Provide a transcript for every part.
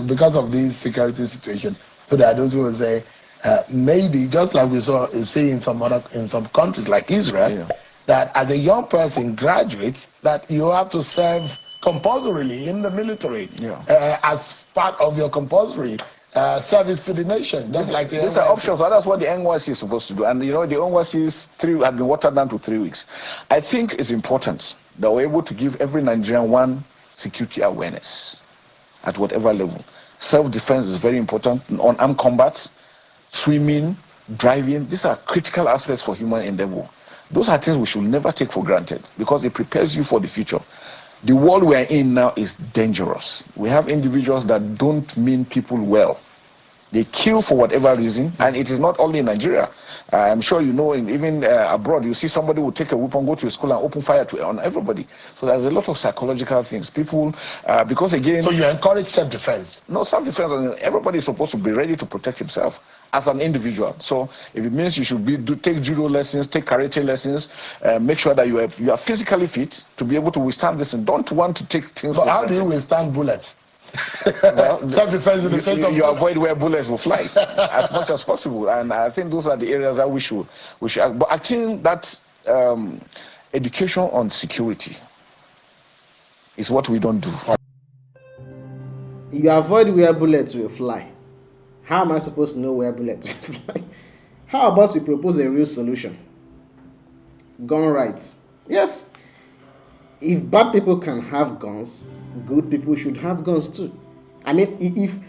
because of this security situation. So there are those who will say, maybe just like we saw see in some countries like Israel, Yeah. that as a young person graduates, that you have to serve compulsorily in the military Yeah. as part of your compulsory service to the nation, just like the These are NYSC. options. So that's what the NYC is supposed to do. And you know, the NYC have been watered down to 3 weeks. I think it's important that we're able to give every Nigerian one security awareness at whatever level. Self-defense is very important. On armed combat, swimming, driving, these are critical aspects for human endeavor. Those are things we should never take for granted because it prepares you for the future. The world we are in now is dangerous. We have individuals that don't mean people well. They kill for whatever reason, and it is not only in Nigeria. I'm sure you know, even abroad, you see somebody will take a weapon, go to a school, and open fire on everybody. So there's a lot of psychological things. People, because again... So you encourage self-defense? No, self-defense, everybody is supposed to be ready to protect himself as an individual. So if it means you should take judo lessons, take karate lessons, make sure that you are physically fit to be able to withstand this, and don't want to take things... So how do you withstand bullets? Well, self-defense in the face of you avoid where bullets will fly as much as possible, and I think those are the areas that we should. But I think that education on security is what we don't do. You avoid where bullets will fly. How am I supposed to know where bullets will fly? How about we propose a real solution? Gun rights. Yes. If bad people can have guns, good people should have guns too. I mean, if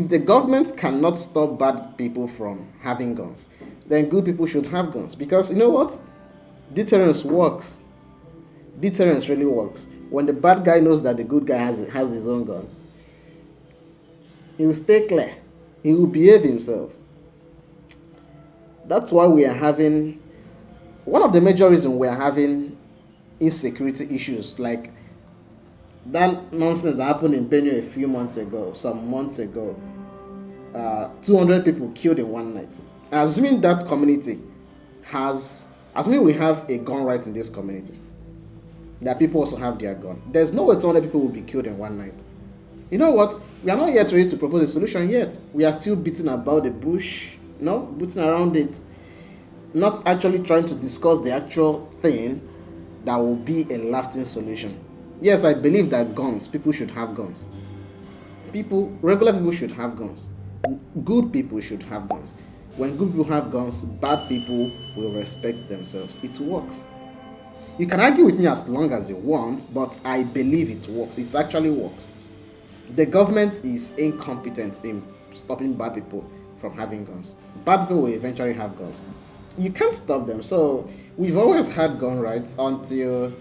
the government cannot stop bad people from having guns, then good people should have guns. Because you know what? Deterrence works. Deterrence really works. When the bad guy knows that the good guy has his own gun, he will stay clear. He will behave himself. That's why we are having... One of the major reasons we are having insecurity issues, like that nonsense that happened in Benue some months ago, 200 people killed in one night. Assuming that community assuming we have a gun right in this community, that people also have their gun, there's no way 200 people will be killed in one night. You know what? We are not yet ready to propose a solution yet. We are still beating about the bush, beating around it, not actually trying to discuss the actual thing that will be a lasting solution. Yes, I believe that people should have guns. Regular people should have guns. Good people should have guns. When good people have guns, bad people will respect themselves. It works. You can argue with me as long as you want, but I believe it works. It actually works. The government is incompetent in stopping bad people from having guns. Bad people will eventually have guns. You can't stop them. So we've always had gun rights until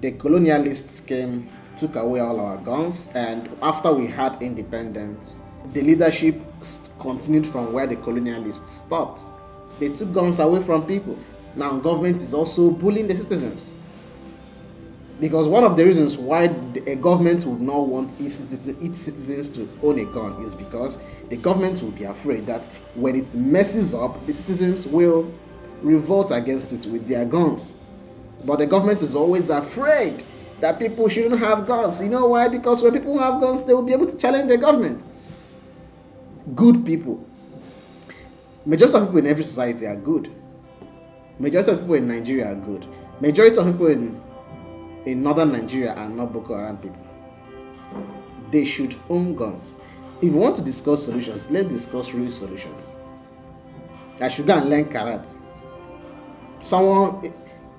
the colonialists came, took away all our guns, and after we had independence, the leadership continued from where the colonialists stopped. They took guns away from people. Now government is also bullying the citizens. Because one of the reasons why a government would not want its citizens to own a gun is because the government will be afraid that when it messes up, the citizens will revolt against it with their guns. But the government is always afraid that people shouldn't have guns. You know why? Because when people have guns, they will be able to challenge the government. Good people. Majority of people in every society are good. Majority of people in Nigeria are good. Majority of people in northern Nigeria are not Boko Haram people. They should own guns. If we want to discuss solutions, let's discuss real solutions. I should go and learn karate.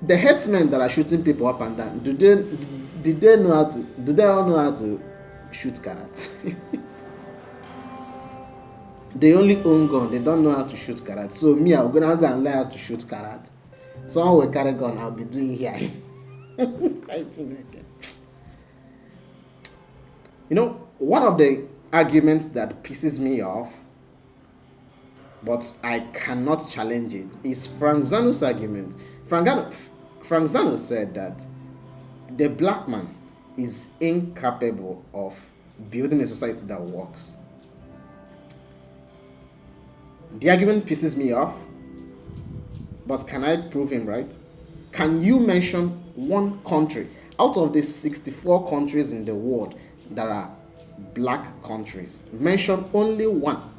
The headsmen that are shooting people up and down, do they all know how to shoot karate? They only own gun, they don't know how to shoot karate. So me, I'm gonna go and learn how to shoot karate. Someone will carry gun, I'll be doing here. One of the arguments that pisses me off, but I cannot challenge it, is Frank Zanu's argument. Frank Zanu said that the black man is incapable of building a society that works. The argument pisses me off, but can I prove him right? Can you mention one country out of the 64 countries in the world that are black countries. Mention only one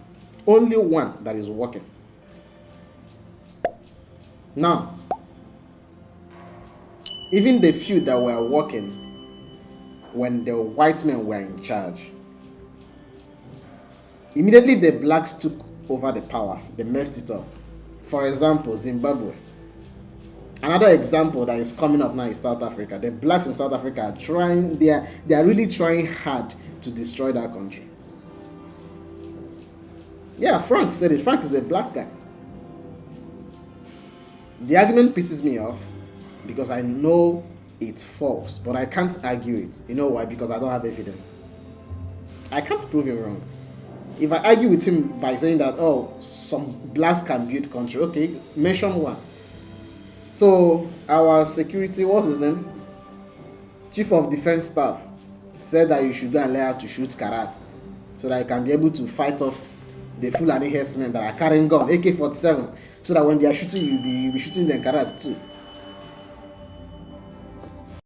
that is working. Now, even the few that were working when the white men were in charge, immediately the blacks took over the power, they messed it up. For example, Zimbabwe. Another example that is coming up now is South Africa. The blacks in South Africa are trying, they are really trying hard to destroy that country. Yeah, Frank said it. Frank is a black guy. The argument pisses me off because I know it's false, but I can't argue it. You know why? Because I don't have evidence. I can't prove him wrong. If I argue with him by saying that, oh, some blacks can build country, okay, mention one. So our security, what's his name? Chief of Defense Staff said that you should go and learn how to shoot karat so that you can be able to fight off the Fulani herdsmen that are carrying gun, AK-47, so that when they are shooting, you'll be shooting them karat too.